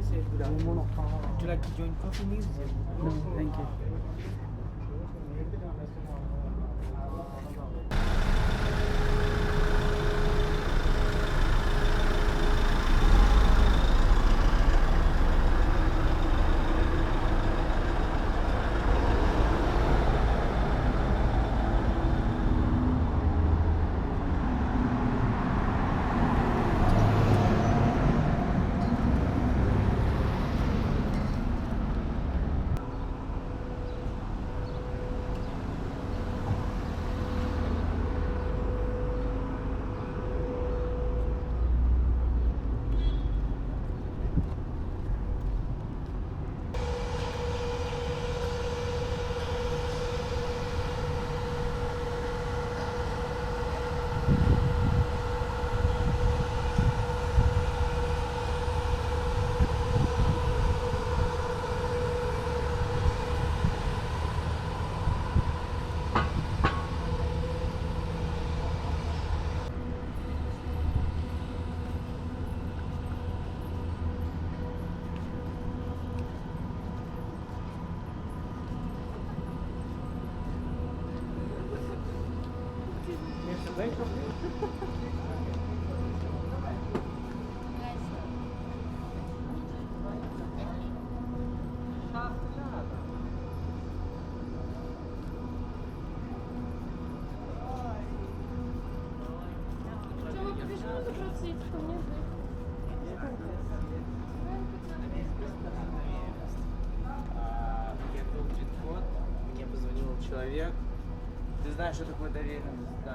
say good afternoon. Would you like to join coffee museum? No, thank you. Czemu byśmy zaprosić po mnie? Я получит код, мне позвонил человек. Ты знаешь, что такое доверенность, да?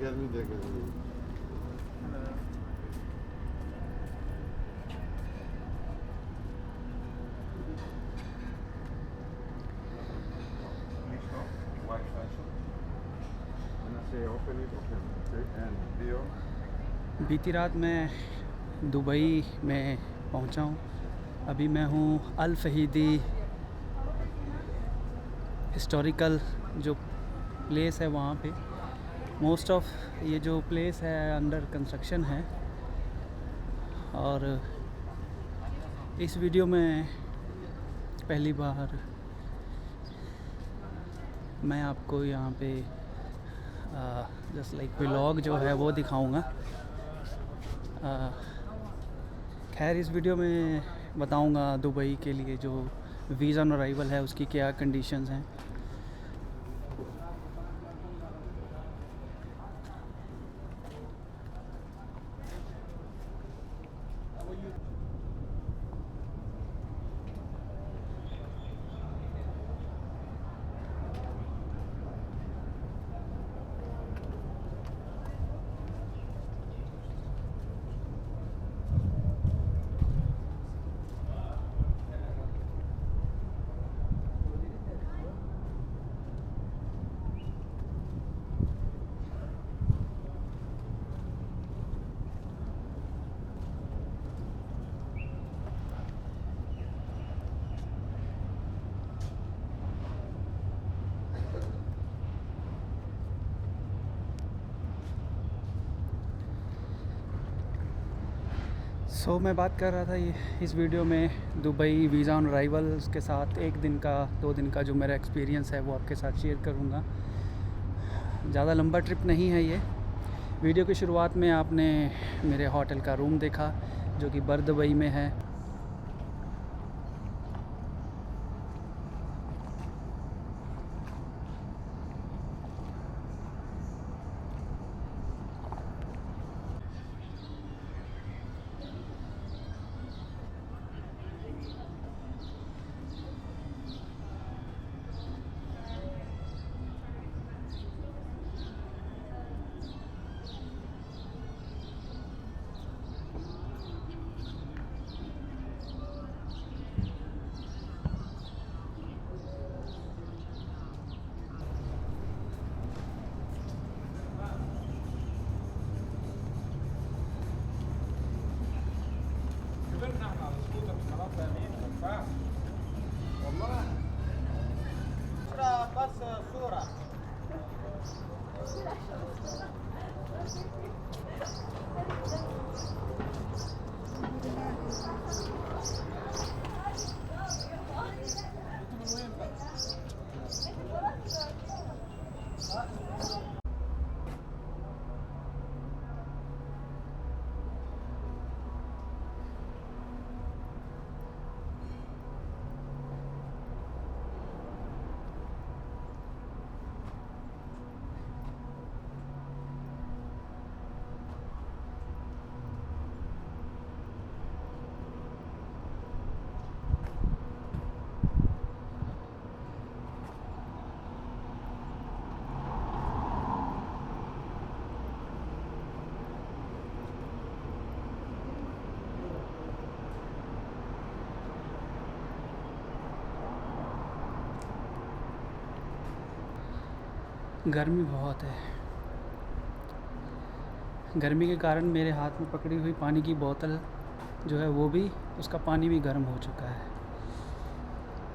गर्मी दे गर्मी बीती रात मैं Dubai में पहुंचा हूं। अभी मैं हूं अल फहीदी हिस्टोरिकल जो प्लेस है वहाँ पे। मोस्ट ऑफ ये जो प्लेस है अंडर कंस्ट्रक्शन है, और इस वीडियो में पहली बार मैं आपको यहाँ पे जस्ट लाइक व्लॉग जो है वो दिखाऊंगा। खैर इस वीडियो में बताऊंगा दुबई के लिए जो वीज़ा ऑन अराइवल है उसकी क्या कंडीशंस हैं। मैं बात कर रहा था ये इस वीडियो में दुबई वीज़ा ऑन अराइवल्स के साथ 1 दिन का 2 दिन का जो मेरा एक्सपीरियंस है वो आपके साथ शेयर करूँगा। ज़्यादा लंबा ट्रिप नहीं है ये। वीडियो की शुरुआत में आपने मेरे होटल का रूम देखा जो कि बर दुबई में है। गर्मी बहुत है। गर्मी के कारण मेरे हाथ में पकड़ी हुई पानी की बोतल जो है वो भी, उसका पानी भी गर्म हो चुका है।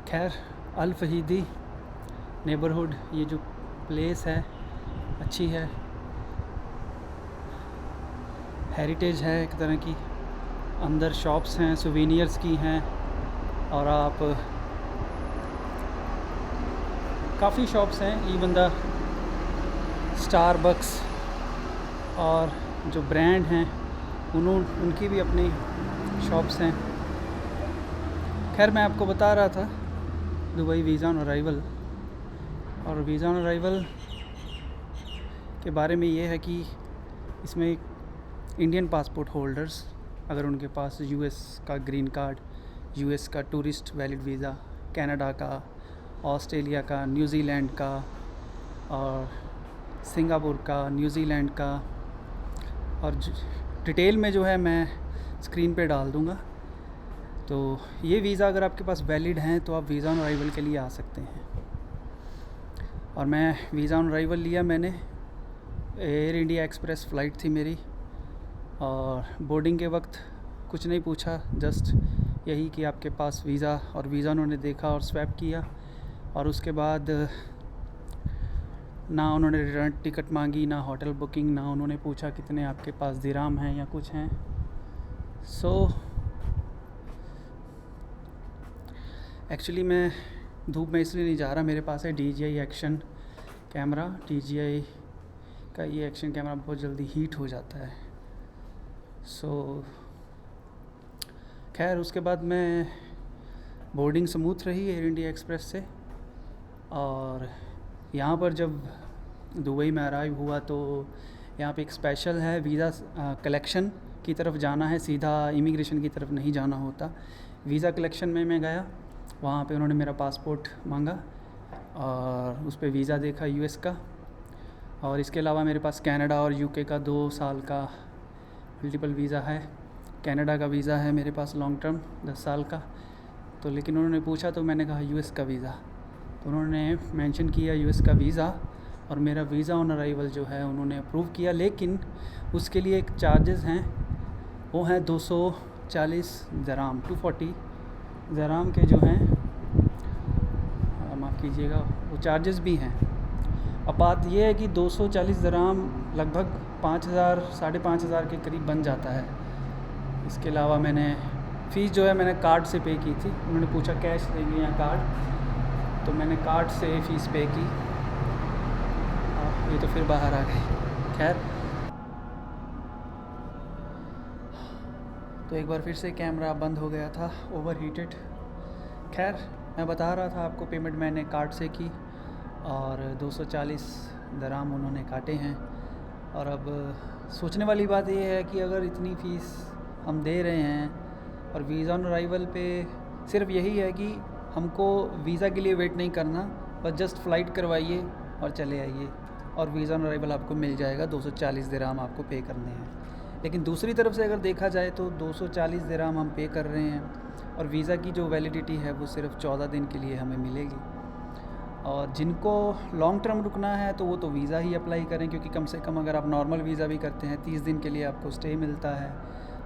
खैर, अल फहीदी नेबरहुड, ये जो प्लेस है अच्छी है, हेरिटेज है एक तरह की। अंदर शॉप्स हैं, सुवेनियर्स की हैं, और आप काफ़ी शॉप्स हैं, इवन द स्टारबक्स और जो ब्रांड हैं उनकी भी अपनी शॉप्स हैं। खैर, मैं आपको बता रहा था दुबई वीज़ा ऑन अराइवल, और वीज़ा ऑन अराइवल के बारे में ये है कि इसमें इंडियन पासपोर्ट होल्डर्स, अगर उनके पास यूएस का ग्रीन कार्ड, यूएस का टूरिस्ट वैलिड वीज़ा, कनाडा का, ऑस्ट्रेलिया का, न्यूजीलैंड का और सिंगापुर का, न्यूजीलैंड का, और डिटेल में जो है मैं स्क्रीन पे डाल दूँगा। तो ये वीज़ा अगर आपके पास वैलिड हैं तो आप वीज़ा ऑन अराइवल के लिए आ सकते हैं। और मैं वीज़ा ऑन अराइवल लिया मैंने, एयर इंडिया एक्सप्रेस फ़्लाइट थी मेरी, और बोर्डिंग के वक्त कुछ नहीं पूछा, जस्ट यही कि आपके पास वीज़ा, और वीज़ा उन्होंने देखा और स्वैप किया, और उसके बाद ना उन्होंने रिटर्न टिकट मांगी, ना होटल बुकिंग, ना उन्होंने पूछा कितने आपके पास दिराम हैं या कुछ हैं। सो एक्चुअली मैं धूप में इसलिए नहीं जा रहा, मेरे पास है DJI एक्शन कैमरा। DJI का ये एक्शन कैमरा बहुत जल्दी हीट हो जाता है। सो खैर, उसके बाद मैं बोर्डिंग स्मूथ रही एयर इंडिया एक्सप्रेस से, और यहाँ पर जब दुबई में अराइव हुआ तो यहाँ पे एक स्पेशल है, वीज़ा कलेक्शन की तरफ जाना है, सीधा इमिग्रेशन की तरफ नहीं जाना होता। वीज़ा कलेक्शन में मैं गया, वहाँ पे उन्होंने मेरा पासपोर्ट मांगा और उस पर वीज़ा देखा यूएस का, और इसके अलावा मेरे पास कनाडा और यूके का 2 साल का मल्टीपल वीज़ा है। कनाडा का वीज़ा है मेरे पास लॉन्ग टर्म 10 साल का। तो लेकिन उन्होंने पूछा तो मैंने कहा यूएस का वीज़ा, तो उन्होंने मेंशन किया यूएस का वीज़ा, और मेरा वीज़ा ऑन अराइवल जो है उन्होंने अप्रूव किया। लेकिन उसके लिए एक चार्जेस हैं, वो हैं 240 दराम, 240 दराम के जो हैं, माफ़ कीजिएगा, वो चार्जेस भी हैं। अब बात ये है कि 240 दराम लगभग 5,000 साढ़े 5,000 के करीब बन जाता है। इसके अलावा मैंने फ़ीस जो है मैंने कार्ड से पे की थी। उन्होंने पूछा कैश देंगे या कार्ड, तो मैंने कार्ड से फ़ीस पे की। ये तो फिर बाहर आ गई। खैर, तो एक बार फिर से कैमरा बंद हो गया था, ओवर हीटेड। खैर, मैं बता रहा था आपको, पेमेंट मैंने कार्ड से की और 240 दराम उन्होंने काटे हैं। और अब सोचने वाली बात ये है कि अगर इतनी फ़ीस हम दे रहे हैं और वीज़ा ऑन अराइवल पे सिर्फ यही है कि हमको वीज़ा के लिए वेट नहीं करना, बस जस्ट फ़्लाइट करवाइए और चले आइए, और वीज़ा ऑन अराइवल आपको मिल जाएगा। 240 दिराम आपको पे करने हैं। लेकिन दूसरी तरफ से अगर देखा जाए तो 240 दिराम हम पे कर रहे हैं, और वीज़ा की जो वैलिडिटी है वो सिर्फ 14 दिन के लिए हमें मिलेगी। और जिनको लॉन्ग टर्म रुकना है तो वो तो वीज़ा ही अप्लाई करें, क्योंकि कम से कम अगर आप नॉर्मल वीज़ा भी करते हैं 30 दिन के लिए आपको स्टे मिलता है,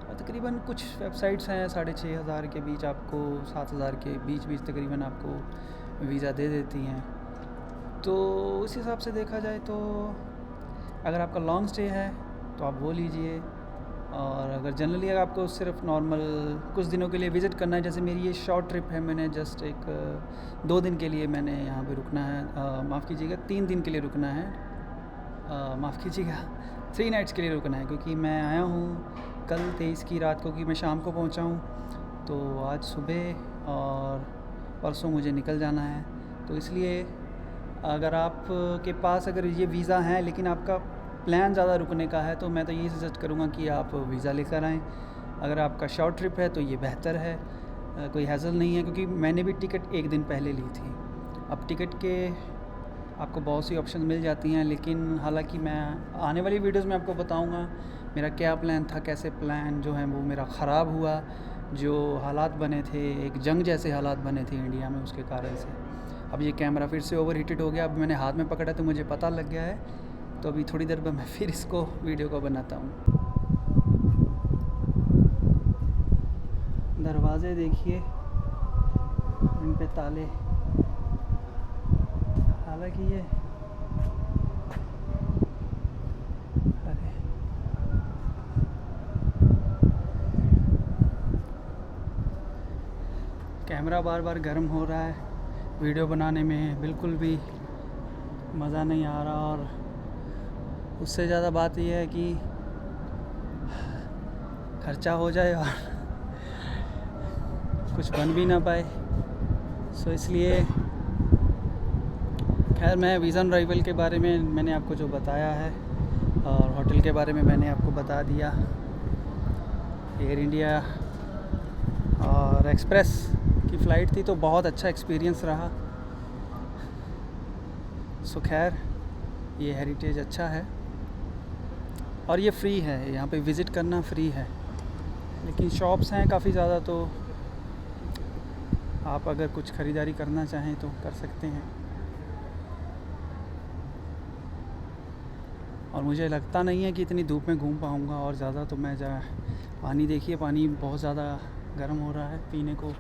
और तकरीबन कुछ वेबसाइट्स हैं 6,500 के बीच आपको 7,000 के बीच तकरीबन आपको वीज़ा दे देती हैं। तो उस हिसाब से देखा जाए तो अगर आपका लॉन्ग स्टे है तो आप वो लीजिए, और अगर जनरली अगर आपको सिर्फ नॉर्मल कुछ दिनों के लिए विज़िट करना है, जैसे मेरी ये शॉर्ट ट्रिप है, मैंने जस्ट एक 2 दिन के लिए मैंने यहाँ पे रुकना है, माफ़ कीजिएगा 3 दिन के लिए रुकना है, माफ़ कीजिएगा 3 नाइट्स के लिए रुकना है, क्योंकि मैं आया हूँ कल 23 की रात को कि मैं शाम को पहुँचा हूँ, तो आज सुबह और परसों मुझे निकल जाना है। तो इसलिए अगर आप के पास अगर ये वीज़ा है लेकिन आपका प्लान ज़्यादा रुकने का है, तो मैं तो यही सजेस्ट करूँगा कि आप वीज़ा लेकर आएँ। अगर आपका शॉर्ट ट्रिप है तो ये बेहतर है, कोई हैसल नहीं है, क्योंकि मैंने भी टिकट 1 दिन पहले ली थी। अब टिकट के आपको बहुत सी ऑप्शन मिल जाती हैं, लेकिन हालांकि मैं आने वाली वीडियोस में आपको बताऊंगा मेरा क्या प्लान था, कैसे प्लान जो है वो मेरा ख़राब हुआ, जो हालात बने थे एक जंग जैसे हालात बने थे इंडिया में, उसके कारण से। अब ये कैमरा फिर से ओवर हीटेड हो गया, अब मैंने हाथ में पकड़ा तो मुझे पता लग गया है, तो अभी थोड़ी देर बाद मैं फिर इसको वीडियो को बनाता हूँ। दरवाज़े देखिए, इन पे ताले, हालांकि ये अरे कैमरा बार बार गर्म हो रहा है, वीडियो बनाने में बिल्कुल भी मज़ा नहीं आ रहा, और उससे ज़्यादा बात यह है कि खर्चा हो जाए और कुछ बन भी ना पाए। सो इसलिए खैर मैं वीज़ा ऑन अराइवल के बारे में मैंने आपको जो बताया है, और होटल के बारे में मैंने आपको बता दिया। एयर इंडिया और एक्सप्रेस की फ़्लाइट थी, तो बहुत अच्छा एक्सपीरियंस रहा। सो खैर ये हेरिटेज अच्छा है और ये फ्री है, यहाँ पे विज़िट करना फ्री है, लेकिन शॉप्स हैं काफ़ी ज़्यादा, तो आप अगर कुछ ख़रीदारी करना चाहें तो कर सकते हैं। और मुझे लगता नहीं है कि इतनी धूप में घूम पाऊँगा और ज़्यादा, तो मैं पानी देखिए, पानी बहुत ज़्यादा गर्म हो रहा है, पीने को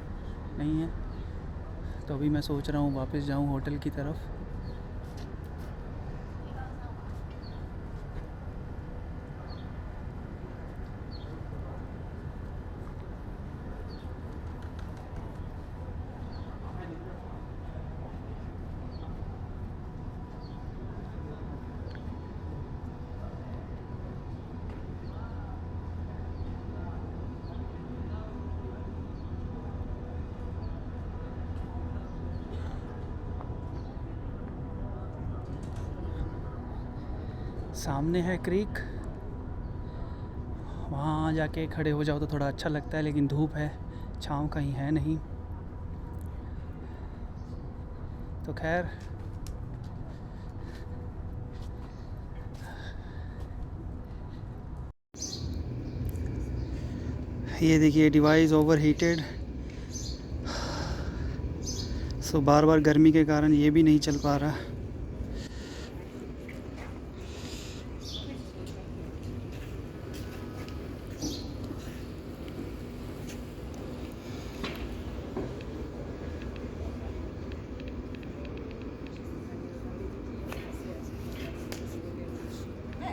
नहीं है। तो अभी मैं सोच रहा हूँ वापस जाऊँ होटल की तरफ। सामने है क्रीक, वहाँ जाके खड़े हो जाओ तो थोड़ा अच्छा लगता है, लेकिन धूप है, छाँव कहीं है नहीं। तो खैर ये देखिए डिवाइस ओवर हीटेड, सो बार बार गर्मी के कारण ये भी नहीं चल पा रहा।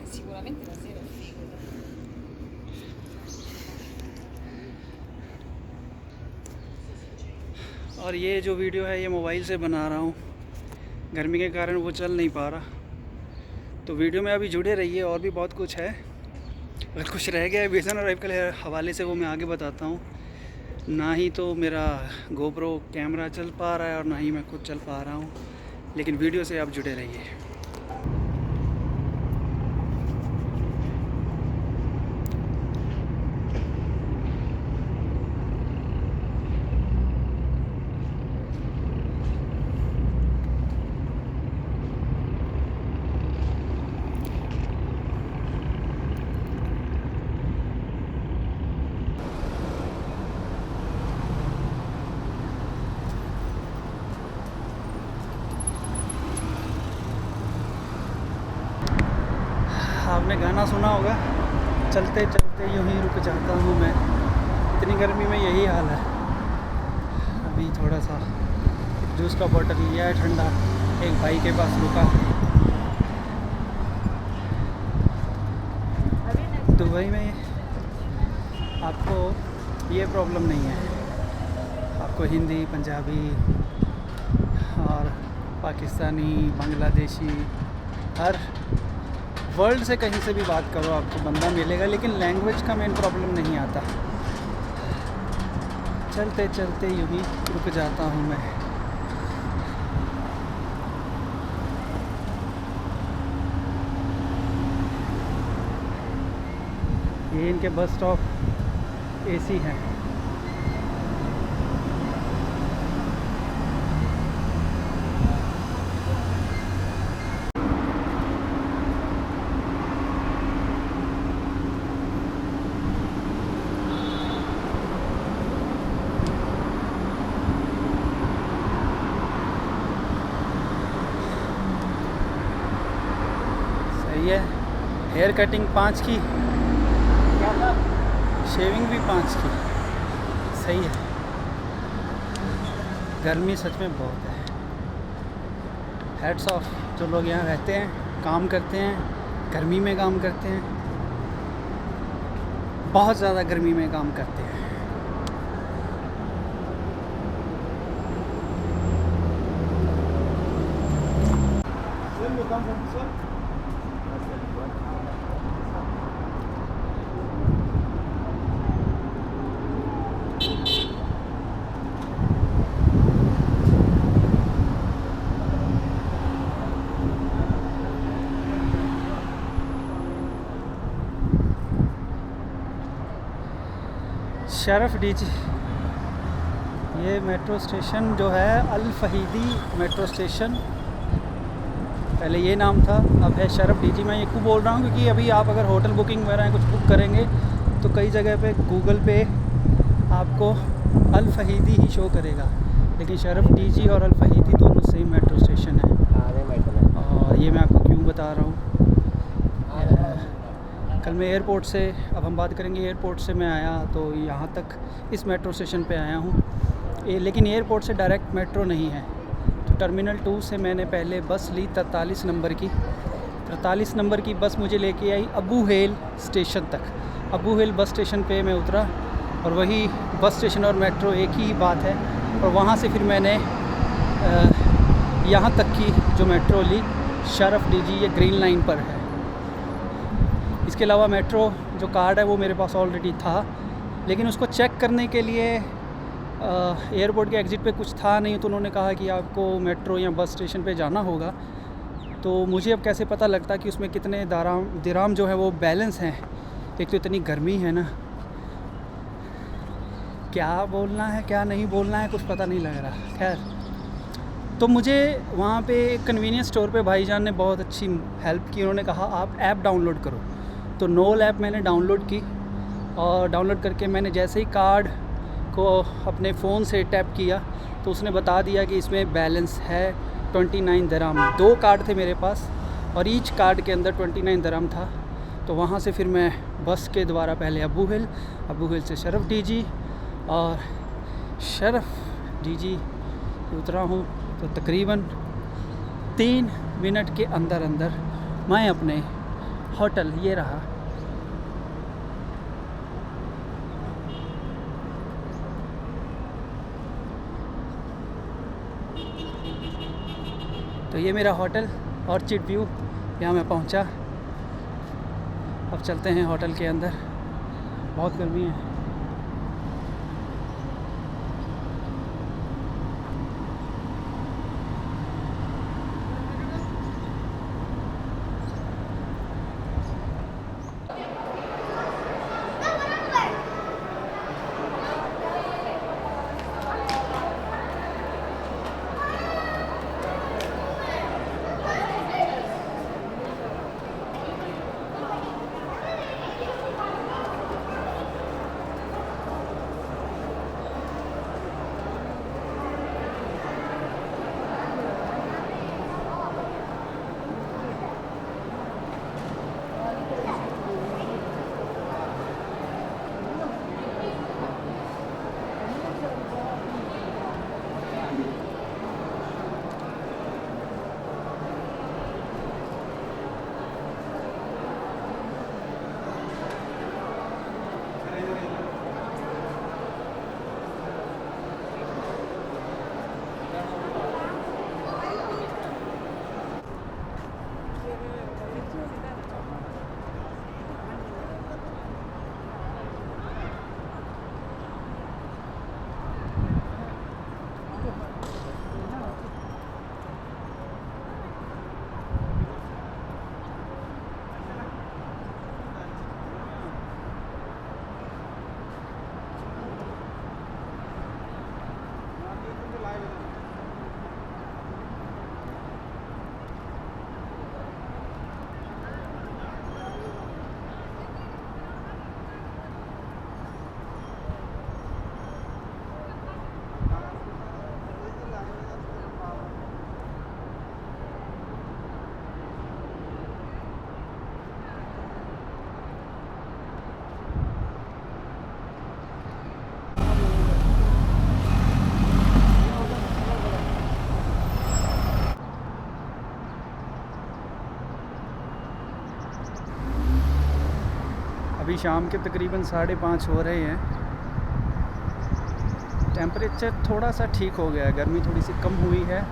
Sicuramente la sera è figo. और ये जो वीडियो है ये मोबाइल से बना रहा हूँ, गर्मी के कारण वो चल नहीं पा रहा। तो वीडियो में अभी जुड़े रहिए, और भी बहुत कुछ है। अगर कुछ रह गया है वीज़ा ऑन अराइवल के हवाले से, वो मैं आगे बताता हूँ। ना ही तो मेरा गोप्रो कैमरा चल पा रहा है और ना ही मैं खुद चल पा रहा हूँ, लेकिन वीडियो से आप जुड़े रहिए। आपने गाना सुना होगा चलते चलते यूं ही रुक जाता हूँ मैं। इतनी गर्मी में यही हाल है। अभी थोड़ा सा जूस का बॉटल लिया है ठंडा, एक भाई के पास रुका। दुबई में आपको ये प्रॉब्लम नहीं है, आपको हिंदी, पंजाबी और पाकिस्तानी, बांग्लादेशी, हर वर्ल्ड से कहीं से भी बात करो आपको बंदा मिलेगा, लेकिन लैंग्वेज का मेन प्रॉब्लम नहीं आता। चलते चलते यूँ ही रुक जाता हूँ मैं। ये इनके बस स्टॉप एसी हैं। सही है। हेयर कटिंग 5 की, शेविंग भी 5 की, सही है। गर्मी सच में बहुत है। हेड्स ऑफ जो लोग यहाँ रहते हैं, काम करते हैं, गर्मी में काम करते हैं, बहुत ज़्यादा गर्मी में काम करते हैं। शरफ डीजी, ये मेट्रो स्टेशन जो है अल फहीदी मेट्रो स्टेशन, पहले ये नाम था, अब है शरफ डीजी। मैं ये क्यों बोल रहा हूँ क्योंकि अभी आप अगर होटल बुकिंग वगैरह कुछ बुक करेंगे तो कई जगह पे गूगल पे आपको अल फहीदी ही शो करेगा, लेकिन शरफ डीजी और अल फहीदी दोनों सेम मेट्रो स्टेशन है। और ये मैं आपको क्यों बता रहा हूँ, कल मैं एयरपोर्ट से, अब हम बात करेंगे एयरपोर्ट से मैं आया तो यहाँ तक इस मेट्रो स्टेशन पे आया हूँ, लेकिन एयरपोर्ट से डायरेक्ट मेट्रो नहीं है। तो टर्मिनल 2 से मैंने पहले बस ली 43 नंबर की। 43 नंबर की बस मुझे लेके आई अबू हेल स्टेशन तक। अबू हेल बस स्टेशन पे मैं उतरा और वही बस स्टेशन और मेट्रो एक ही बात है। और वहाँ से फिर मैंने यहाँ तक की जो मेट्रो ली शरफ डीजी, ये ग्रीन लाइन पर है। इसके अलावा मेट्रो जो कार्ड है वो मेरे पास ऑलरेडी था, लेकिन उसको चेक करने के लिए एयरपोर्ट के एग्ज़िट पे कुछ था नहीं, तो उन्होंने कहा कि आपको मेट्रो या बस स्टेशन पे जाना होगा। तो मुझे अब कैसे पता लगता कि उसमें कितने दिराम जो है वो बैलेंस हैं। एक तो इतनी गर्मी है ना, क्या बोलना है क्या नहीं बोलना है कुछ पता नहीं लग रहा। खैर, तो मुझे वहाँ पे कन्वीनियंस स्टोर पे भाईजान ने बहुत अच्छी हेल्प की। उन्होंने कहा आप ऐप डाउनलोड करो। तो नोल ऐप मैंने डाउनलोड की और डाउनलोड करके मैंने जैसे ही कार्ड को अपने फ़ोन से टैप किया तो उसने बता दिया कि इसमें बैलेंस है 29 दिरहम। 2 कार्ड थे मेरे पास और ईच कार्ड के अंदर 29 दिरहम था। तो वहाँ से फिर मैं बस के द्वारा पहले अबू हिल से शरफ डीजी और शरफ डीजी उतरा हूँ। तो तकरीबन 3 मिनट के अंदर मैं अपने होटल, ये रहा, तो ये मेरा होटल ऑर्चिड व्यू, यहाँ मैं पहुँचा। अब चलते हैं होटल के अंदर, बहुत गर्मी है। अभी शाम के तकरीबन 5:30 हो रहे हैं। टेम्परेचर थोड़ा सा ठीक हो गया है, गर्मी थोड़ी सी कम हुई है,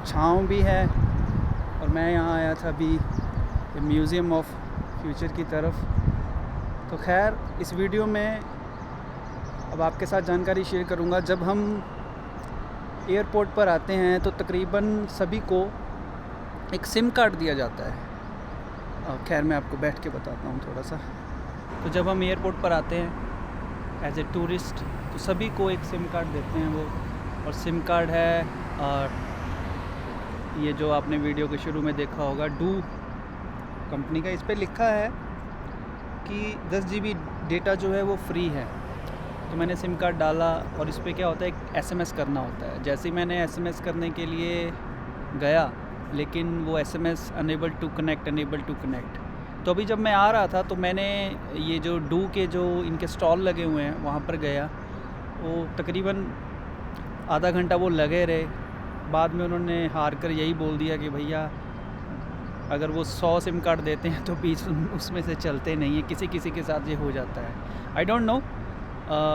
छाँव भी है। और मैं यहाँ आया था अभी म्यूज़ियम ऑफ फ्यूचर की तरफ। तो खैर इस वीडियो में अब आपके साथ जानकारी शेयर करूँगा। जब हम एयरपोर्ट पर आते हैं तो तकरीबन सभी को एक सिम कार्ड दिया जाता है। खैर मैं आपको बैठ के बताता हूँ थोड़ा सा। तो जब हम एयरपोर्ट पर आते हैं एज ए टूरिस्ट तो सभी को एक सिम कार्ड देते हैं वो। और सिम कार्ड है और ये जो आपने वीडियो के शुरू में देखा होगा डू कंपनी का, इस पे लिखा है कि 10 GB डेटा जो है वो फ्री है। तो मैंने सिम कार्ड डाला और इस पे क्या होता है, एक SMS करना होता है। जैसे ही मैंने SMS करने के लिए गया लेकिन वो SMS अनेबल टू कनेक्ट। तो अभी जब मैं आ रहा था तो मैंने ये जो डू के जो इनके स्टॉल लगे हुए हैं वहाँ पर गया। वो तकरीबन आधा घंटा वो लगे रहे। बाद में उन्होंने हार कर यही बोल दिया कि भैया अगर वो 100 सिम कार्ड देते हैं तो 20 उसमें से चलते नहीं है, किसी के साथ ये हो जाता है। आई डोंट नो,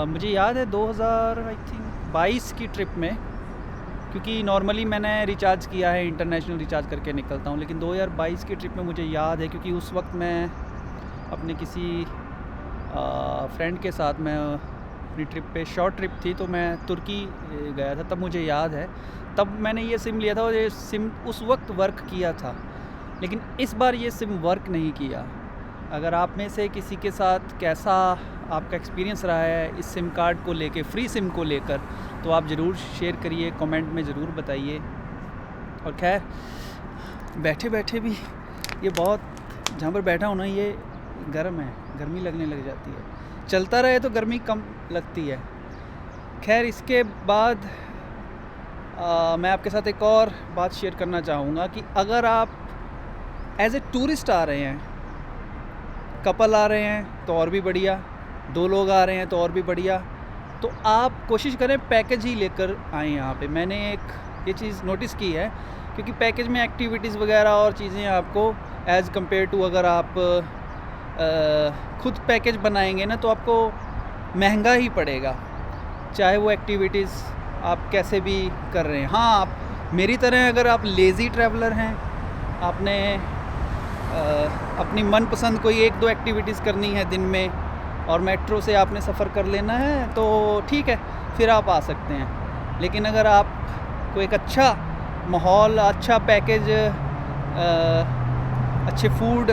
मुझे याद है 2022 की ट्रिप में, क्योंकि नॉर्मली मैंने रिचार्ज किया है, इंटरनेशनल रिचार्ज करके निकलता हूँ, लेकिन 2022 की ट्रिप में मुझे याद है क्योंकि उस वक्त मैं अपने किसी फ्रेंड के साथ मैं अपनी ट्रिप पे, शॉर्ट ट्रिप थी तो मैं तुर्की गया था, तब मुझे याद है तब मैंने ये सिम लिया था और ये सिम उस वक्त वर्क किया था। लेकिन इस बार ये सिम वर्क नहीं किया। अगर आप में से किसी के साथ कैसा आपका एक्सपीरियंस रहा है इस सिम कार्ड को लेके, फ्री सिम को लेकर, तो आप ज़रूर शेयर करिए, कमेंट में ज़रूर बताइए। और खैर बैठे बैठे भी ये बहुत, जहाँ पर बैठा हूँ ना ये गर्म है, गर्मी लगने लग जाती है। चलता रहे तो गर्मी कम लगती है। खैर इसके बाद मैं आपके साथ एक और बात शेयर करना चाहूँगा कि अगर आप एज ए टूरिस्ट आ रहे हैं, कपल आ रहे हैं तो और भी बढ़िया, 2 लोग आ रहे हैं तो और भी बढ़िया, तो आप कोशिश करें पैकेज ही लेकर आएँ यहाँ पे। मैंने एक ये चीज़ नोटिस की है क्योंकि पैकेज में एक्टिविटीज़ वगैरह और चीज़ें आपको एज़ कम्पेयर टू अगर आप खुद पैकेज बनाएंगे ना तो आपको महंगा ही पड़ेगा, चाहे वो एक्टिविटीज़ आप कैसे भी कर रहे हैं। हाँ, आप मेरी तरह अगर आप लेज़ी ट्रैवलर हैं, आपने अपनी मनपसंद कोई 1-2 एक्टिविटीज़ करनी है दिन में और मेट्रो से आपने सफ़र कर लेना है तो ठीक है, फिर आप आ सकते हैं। लेकिन अगर आप को एक अच्छा माहौल, अच्छा पैकेज, अच्छे फूड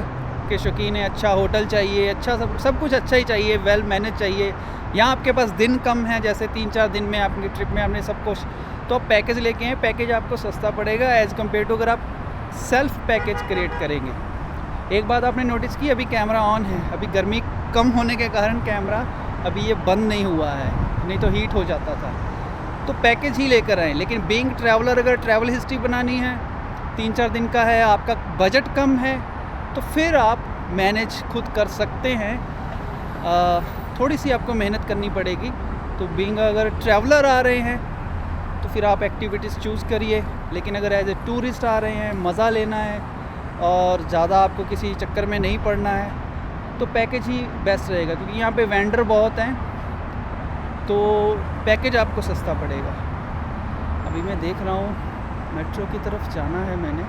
के शौकीन है, अच्छा होटल चाहिए, अच्छा सब कुछ अच्छा ही चाहिए, वेल मैनेज चाहिए, यहाँ आपके पास दिन कम है, जैसे 3-4 दिन में आपकी ट्रिप में आपने सब कुछ, तो आप पैकेज लेके आएँ। पैकेज आपको सस्ता पड़ेगा एज़ कम्पेयर टू अगर आप सेल्फ़ पैकेज क्रिएट करेंगे। एक बात आपने नोटिस की, अभी कैमरा ऑन है, अभी गर्मी कम होने के कारण कैमरा अभी ये बंद नहीं हुआ है, नहीं तो हीट हो जाता था। तो पैकेज ही लेकर आएँ। लेकिन बीइंग ट्रैवलर, अगर ट्रैवल हिस्ट्री बनानी है, 3-4 दिन का है, आपका बजट कम है, तो फिर आप मैनेज खुद कर सकते हैं। थोड़ी सी आपको मेहनत करनी पड़ेगी। तो बीइंग अगर ट्रैवलर आ रहे हैं तो फिर आप एक्टिविटीज़ चूज़ करिए। लेकिन अगर एज ए टूरिस्ट आ रहे हैं, मज़ा लेना है और ज़्यादा आपको किसी चक्कर में नहीं पड़ना है तो पैकेज ही बेस्ट रहेगा, क्योंकि यहाँ पे वेंडर बहुत हैं तो पैकेज आपको सस्ता पड़ेगा। अभी मैं देख रहा हूँ मेट्रो की तरफ जाना है मैंने।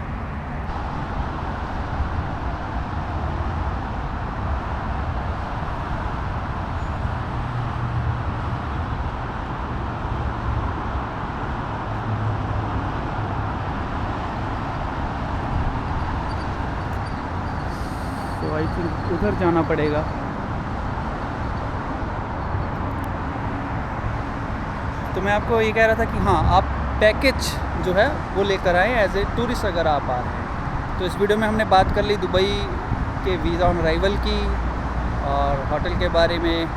तो आई थिंक उधर जाना पड़ेगा। तो मैं आपको ये कह रहा था कि हाँ, आप पैकेज जो है वो लेकर आएँ एज ए टूरिस्ट अगर आप आ रहे हैं। तो इस वीडियो में हमने बात कर ली दुबई के वीज़ा ऑन अराइवल की और होटल के बारे में,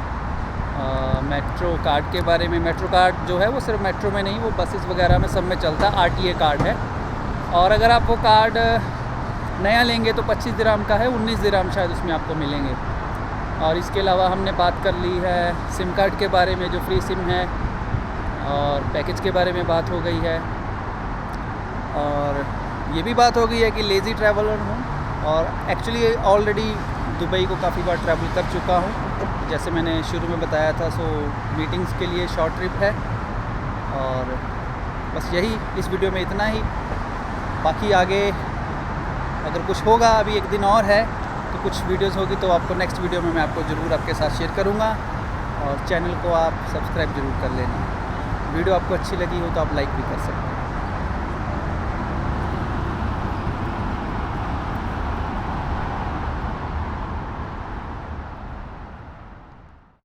मेट्रो कार्ड के बारे में। मेट्रो कार्ड जो है वो सिर्फ मेट्रो में नहीं, वो बसेस वगैरह में सब में चलता है, RTA कार्ड है। और अगर आप वो कार्ड नया लेंगे तो 25 दिरहम का है, 19 दिरहम शायद उसमें आपको मिलेंगे। और इसके अलावा हमने बात कर ली है सिम कार्ड के बारे में, जो फ्री सिम है, और पैकेज के बारे में बात हो गई है। और ये भी बात हो गई है कि लेज़ी ट्रैवलर हूँ और एक्चुअली ऑलरेडी दुबई को काफ़ी बार ट्रैवल कर चुका हूँ। जैसे मैंने शुरू में बताया था, सो मीटिंग्स के लिए शॉर्ट ट्रिप है। और बस यही इस वीडियो में इतना ही। बाकी आगे अगर कुछ होगा, अभी एक दिन और है तो कुछ वीडियोस होगी तो आपको नेक्स्ट वीडियो में मैं आपको ज़रूर आपके साथ शेयर करूँगा। और चैनल को आप सब्सक्राइब ज़रूर कर लेना। वीडियो आपको अच्छी लगी हो तो आप लाइक भी कर सकते हैं।